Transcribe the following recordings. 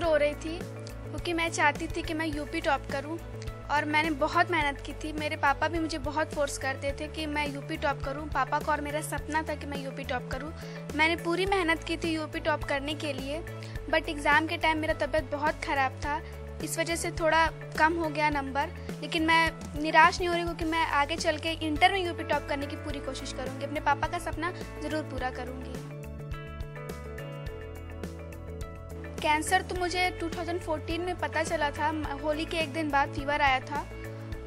रो रही थी क्योंकि मैं चाहती थी कि मैं यूपी टॉप करूं और मैंने बहुत मेहनत की थी। मेरे पापा भी मुझे बहुत फोर्स करते थे कि मैं यूपी टॉप करूं। पापा का और मेरा सपना था कि मैं यूपी टॉप करूं। मैंने पूरी मेहनत की थी यूपी टॉप करने के लिए, बट एग्ज़ाम के टाइम मेरा तबीयत बहुत ख़राब था, इस वजह से थोड़ा कम हो गया नंबर। लेकिन मैं निराश नहीं हो रही क्योंकि मैं आगे चल के इंटर में यूपी टॉप करने की पूरी कोशिश करूँगी। अपने पापा का सपना ज़रूर पूरा करूँगी। कैंसर तो मुझे 2014 में पता चला था। होली के एक दिन बाद फीवर आया था,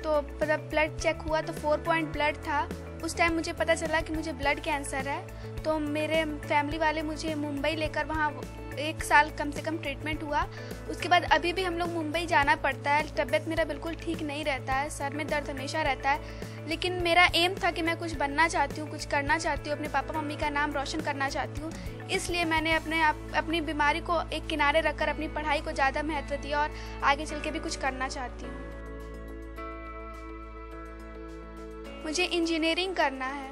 तो ब्लड चेक हुआ तो 4 पॉइंट ब्लड था। उस टाइम मुझे पता चला कि मुझे ब्लड कैंसर है। तो मेरे फैमिली वाले मुझे मुंबई लेकर वहाँ 1 साल कम से कम ट्रीटमेंट हुआ। उसके बाद अभी भी हम लोग मुंबई जाना पड़ता है। तबीयत मेरा बिल्कुल ठीक नहीं रहता है, सर में दर्द हमेशा रहता है। लेकिन मेरा एम था कि मैं कुछ बनना चाहती हूँ, कुछ करना चाहती हूँ, अपने पापा मम्मी का नाम रोशन करना चाहती हूँ। इसलिए मैंने अपनी बीमारी को एक किनारे रखकर अपनी पढ़ाई को ज़्यादा महत्व दिया और आगे चल के भी कुछ करना चाहती हूँ। मुझे इंजीनियरिंग करना है।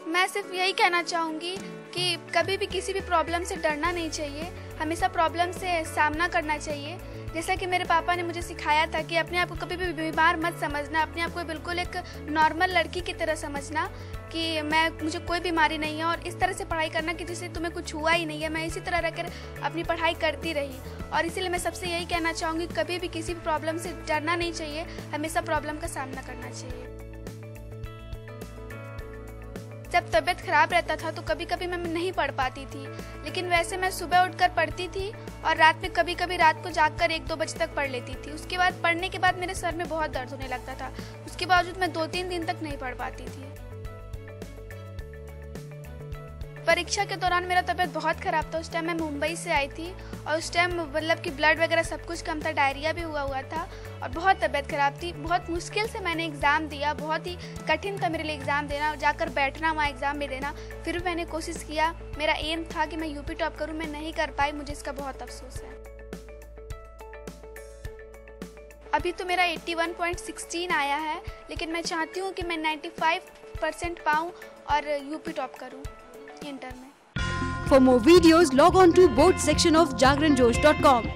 मैं सिर्फ यही कहना चाहूँगी कि कभी भी किसी भी प्रॉब्लम से डरना नहीं चाहिए, हमेशा प्रॉब्लम से सामना करना चाहिए। जैसा कि मेरे पापा ने मुझे सिखाया था कि अपने आप को कभी भी बीमार मत समझना, अपने आप को बिल्कुल एक नॉर्मल लड़की की तरह समझना कि मुझे कोई बीमारी नहीं है, और इस तरह से पढ़ाई करना कि जिससे तुम्हें कुछ हुआ ही नहीं है। मैं इसी तरह रहकर अपनी पढ़ाई करती रही, और इसीलिए मैं सबसे यही कहना चाहूँगी कभी भी किसी भी प्रॉब्लम से डरना नहीं चाहिए, हमेशा प्रॉब्लम का सामना करना चाहिए। जब तबीयत ख़राब रहता था तो कभी कभी मैं नहीं पढ़ पाती थी, लेकिन वैसे मैं सुबह उठकर पढ़ती थी और रात में कभी कभी रात को जागकर 1-2 बजे तक पढ़ लेती थी। उसके बाद पढ़ने के बाद मेरे सर में बहुत दर्द होने लगता था। उसके बावजूद मैं 2-3 दिन तक नहीं पढ़ पाती थी। परीक्षा के दौरान मेरा तबीयत बहुत ख़राब था। उस टाइम मैं मुंबई से आई थी और उस टाइम मतलब कि ब्लड वगैरह सब कुछ कम था, डायरिया भी हुआ था और बहुत तबीयत ख़राब थी। बहुत मुश्किल से मैंने एग्ज़ाम दिया, बहुत ही कठिन था मेरे लिए एग्ज़ाम देना, जाकर बैठना वहाँ एग्ज़ाम में देना। फिर भी मैंने कोशिश किया, मेरा एम था कि मैं यूपी टॉप करूँ, मैं नहीं कर पाई, मुझे इसका बहुत अफसोस है। अभी तो मेरा 81.16 आया है, लेकिन मैं चाहती हूँ कि मैं 95% पाऊँ और यूपी टॉप करूँ इंटर में। For more videos, log on to board section of jagranjosh.com.